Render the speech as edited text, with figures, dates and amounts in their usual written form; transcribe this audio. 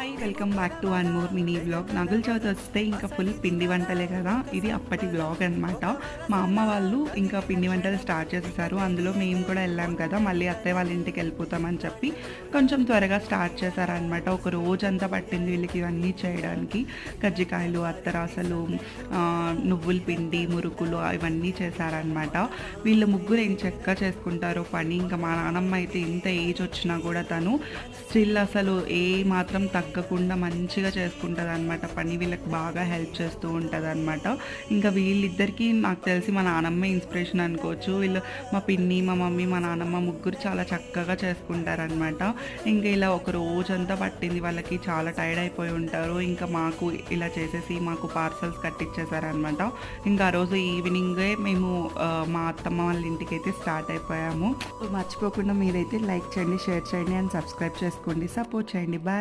Hi welcome back to one more mini vlog. Nagula Chavithi వస్తే ఇంకా full పిండి వంటలే కదా. ఇది అప్పటి వ్లాగ్ అనమాట. మా అమ్మ వాళ్ళు ఇంకా పిండి వంటలు స్టార్ట్ చేసేసారు. అందులో మేము కూడా వెళ్ళాం కదా, మళ్ళీ అత్తయ్య వాళ్ళ ఇంటికి వెళ్ళిపోతామని చెప్పి కొంచెం త్వరగా స్టార్ట్ చేశారనమాట. ఒక రోజంతా పట్టింది వీళ్ళకి ఇవన్నీ చేయడానికి. కజ్జికాయలు, అత్తరాసలు, నువ్వుల పిండి, మురుకులు ఇవన్నీ చేశారనమాట. వీళ్ళు ముగ్గురు ఏం చక్కగా చేసుకుంటారో పని. ఇంకా మా నాన్నమ్మ అయితే ఇంత ఏజ్ వచ్చినా కూడా తను స్టిల్ అసలు ఏ మాత్రం తగ్గకుండా మంచిగా చేసుకుంటుంది అనమాట పని. వీళ్ళకి బాగా హెల్ప్ చేస్తూ ఉంటుంది అనమాట. ఇంకా వీళ్ళిద్దరికీ నాకు తెలిసి మా నాన్నమ్మ ఇన్స్పిరేషన్ అనుకోవచ్చు. వీళ్ళు మా పిన్ని, మా మమ్మీ, మా నాన్నమ్మ ముగ్గురు చాలా చక్కగా చేసుకుంటారనమాట. ఇంకా ఇలా ఒక రోజంతా పట్టింది వాళ్ళకి. చాలా టైర్డ్ అయిపోయి ఉంటారు. ఇంకా మాకు ఇలా చేసేసి మాకు పార్సల్స్ కట్టించేశారనమాట. ఇంకా ఆ రోజు ఈవినింగే మేము మా అత్తమ్మ వాళ్ళ ఇంటికి అయితే స్టార్ట్ అయిపోయాము. మర్చిపోకుండా మీరైతే లైక్ చేయండి, షేర్ చేయండి అండ్ సబ్స్క్రైబ్ చేసుకోండి, సపోర్ట్ చేయండి. బాయ్.